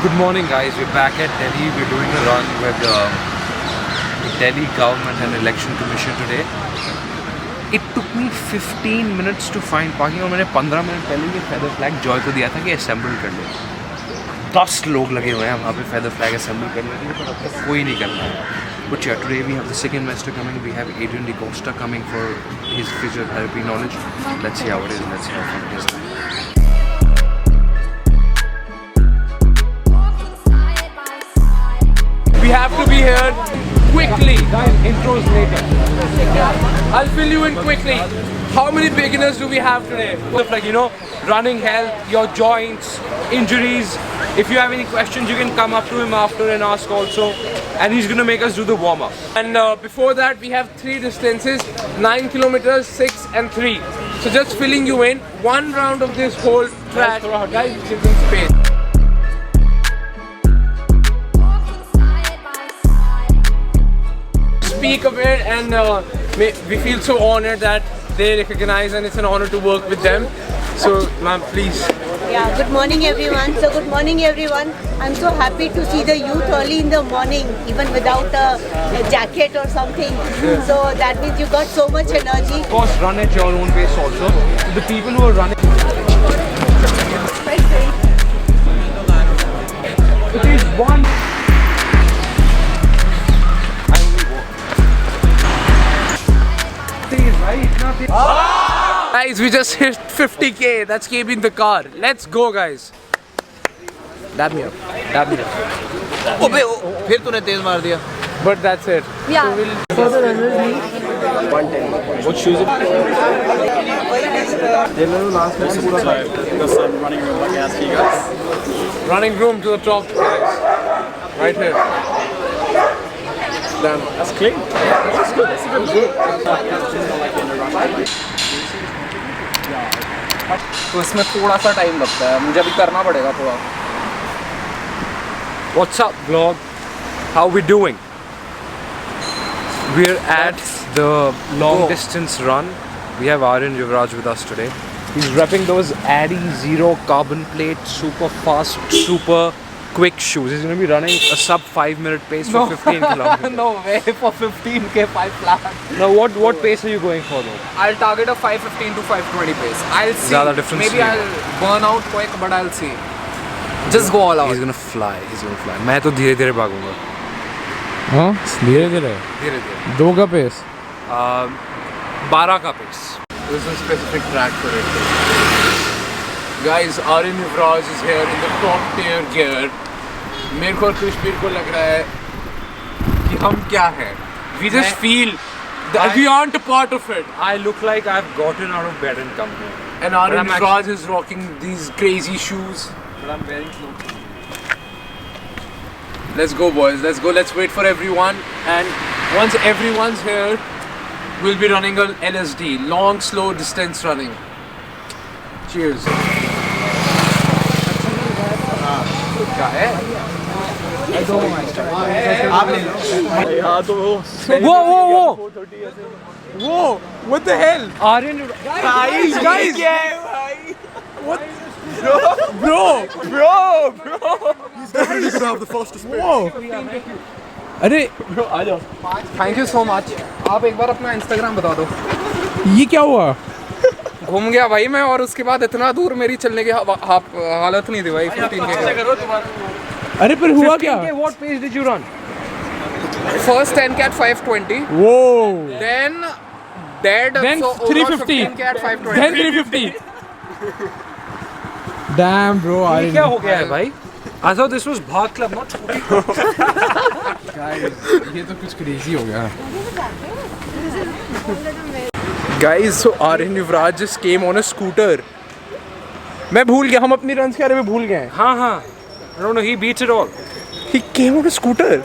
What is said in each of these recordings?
Good morning guys, we're back at Delhi. We're doing a run with the Delhi Government and Election Commission today. It took me 15 minutes to find parking और मैंने 15 minute पहले ये feather flag Joy को दिया था कि assemble कर ले. 10 लोग लगे हुए हैं वहाँ पे feather flag assemble करने के लिए, पर अब तक कोई नहीं कर रहा है. But yeah, today we have the second master coming. We have Adrian D'Costa coming for his physiotherapy knowledge. Let's see how it is. Let's see how fun it is. We have to be here quickly. Guys, intros later. I'll fill you in quickly. How many beginners do we have today? Like, you know, running health, your joints, injuries. If you have any questions, you can come up to him after and ask also. And he's gonna make us do the warm-up. And before that, we have 3 distances: 9 kilometers, 6 and 3. So just filling you in, one round of this whole track. Guys, give them space. Speak a bit, and we feel so honored that they recognize, and it's an honor to work with them. So, ma'am, please. Yeah, good morning everyone. So good morning everyone. I'm so happy to see the youth early in the morning, even without a jacket or something. So that means you got so much energy. Of course, run at your own pace also. The people who are running. It is one. Guys, we just hit 50k. That's KB in the car. Let's go, guys. Dab me up. Dab me up. अबे फिर तूने तेज मार दिया. But that's it. Yeah. So we'll... What shoes? Running room to the top, guys. Right here. Damn. That's clean. That's good. That's good. तो इसमें थोड़ा सा time लगता है, मुझे अभी करना पड़ेगा थोड़ा. What's up, vlog? How we doing? We're at the long distance run. We have Aryan Yuvraj with us today. He's repping those Addy Zero carbon plate, super fast, super quick shoes. He's going to be running a sub 5-minute pace for 15 kilometers. No way, for 15k 5 flat. Now what pace are you going for though? I'll target a 515 to 520 pace. I'll see. Zyada difference Maybe नहीं I'll burn out quick, but I'll see. Just go all out. He's going to fly. He's going to fly. मैं तो धीरे-धीरे भागूंगा. हाँ धीरे-धीरे. धीरे-धीरे. 2 का pace. 12 का pace. There's a specific track for it. Guys, Aryan Yuvraj is here in the top tier gear. मेरे को और कृष्णवीर को लग रहा है कि हम क्या हैं. We just feel that we aren't a part of it. I look like I've gotten out of bed and come here. And Aryan Yuvraj is rocking these crazy shoes. But I'm wearing clothes. Let's go, boys. Let's go. Let's wait for everyone. And once everyone's here, we'll be running a LSD, long, slow distance running. Cheers. क्या है? आप ले लो. हाँ तो वो. Whoa! What the hell? Aryan, guys! What? Bro! He's definitely gonna have the fastest pace. Whoa. अरे Thank you so much. आप एक बार अपना Instagram बता दो. ये क्या हुआ? घूम गया भाई मैं, और उसके बाद इतना दूर मेरी चलने की हालत नहीं थी भाई. 15k. अरे पर हुआ क्या? What pace did you run? First 10k at 520. Whoa. Then dead. Then so overall 350. 15k at 520. Then 350. Damn bro. ये क्या हो गया है भाई? I thought this was Bhag Club, not ये तो कुछ क्रेजी हो गया. Guys, so Aryan Yuvraj just came on a scooter. मैं भूल गया, हम अपनी रन्स के बारे में भूल गए हैं. हाँ. I don't know, he beats it all. He came on a scooter.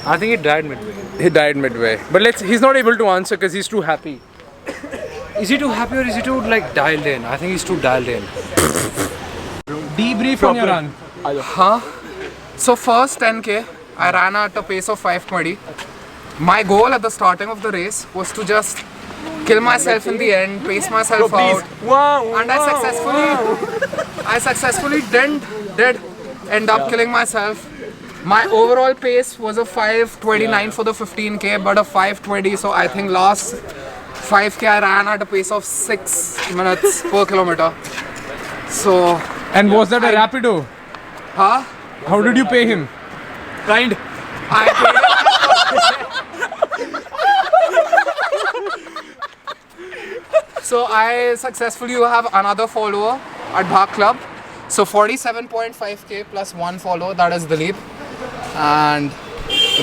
I think he died midway. He died midway. But he's not able to answer because he's too happy. Is he too happy or is he too like dialed in? I think he's too dialed in. Debrief on your run. Huh? So first 10k, I ran at a pace of 520. My goal at the starting of the race was to just kill myself in the end, pace myself out, and I successfully did end up killing myself. My overall pace was a 5:29 for the 15k, but a 5:20. So I think last 5k I ran at a pace of 6 minutes per kilometer. So And was that a Rapido? huh? How did you pay him? Kind. I paid So I successfully have another follower at Bhag Club. So 47.5k plus one follower, that is Dilip. And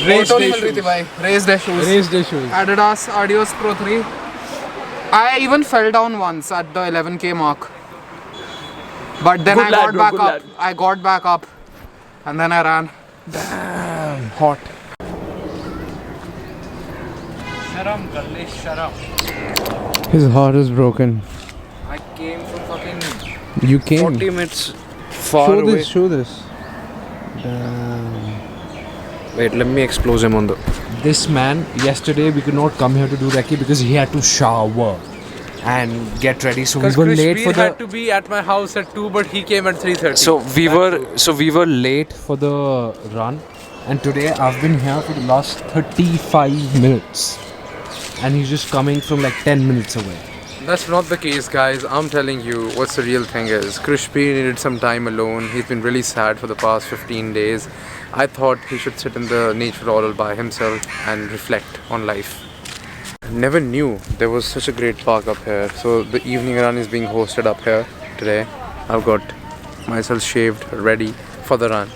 Raised Auto their Nihal Riti shoes. bhai, raised their shoes. Raised their shoes. Adidas Adios Pro 3. I even fell down once at the 11k mark. But then Good I lad, got bro, back good up. lad. I got back up. And then I ran. Hot. Sharam, Galle, sharam. His heart is broken. I came from fucking You came. 40 minutes far Show away. this. Show this. Wait, let me expose him on the. This man, yesterday we could not come here to do recce because he had to shower and get ready. So we Because were Chris late for Beer had the. to be at my house at 2, but he came at 3:30. So we were late for the run, and today I've been here for the last 35 minutes, and he's just coming from like 10 minutes away. That's not the case, guys. I'm telling you what's the real thing is. Krishpi needed some time alone. He's been really sad for the past 15 days. I thought he should sit in the nature all by himself and reflect on life. Never knew there was such a great park up here. So the evening run is being hosted up here today. I've got myself shaved, ready for the run.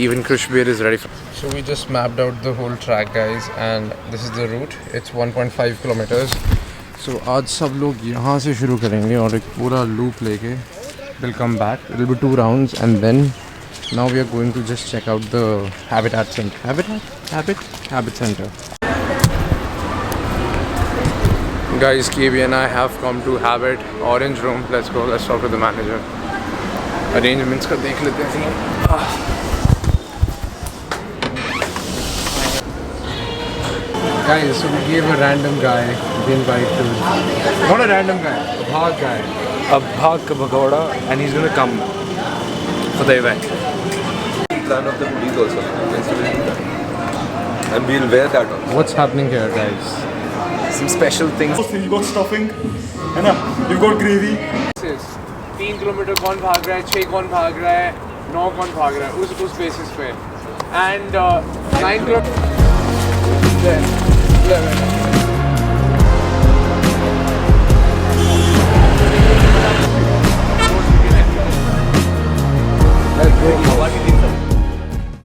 Even Krishbir is ready. So we just mapped out the whole track, guys, and this is the route. It's 1.5 kilometers. So आज सब लोग यहाँ से शुरू करेंगे और एक पूरा loop लेके we'll come back. It'll be 2 rounds and then now we are going to just check out the Habitat Center. Habit Center. Guys, KB and I have come to Habit Orange Room. Let's go. Let's talk to the manager. Arrangements का देख लेते हैं. Guys, so we gave a random guy the invite to. Not a random guy, a Bhag guy. A Bhag Bhagoda, and he's gonna come for the event. Plan of the hoodies also. And we'll wear that also. What's happening here, guys? Some special things. You got stuffing, है ना? You've got gravy. 3 kilometre कौन भाग रहा है, 6 कौन भाग रहा है, 9 कौन भाग रहा है, उस बेसिस पे. And 9 kilometre.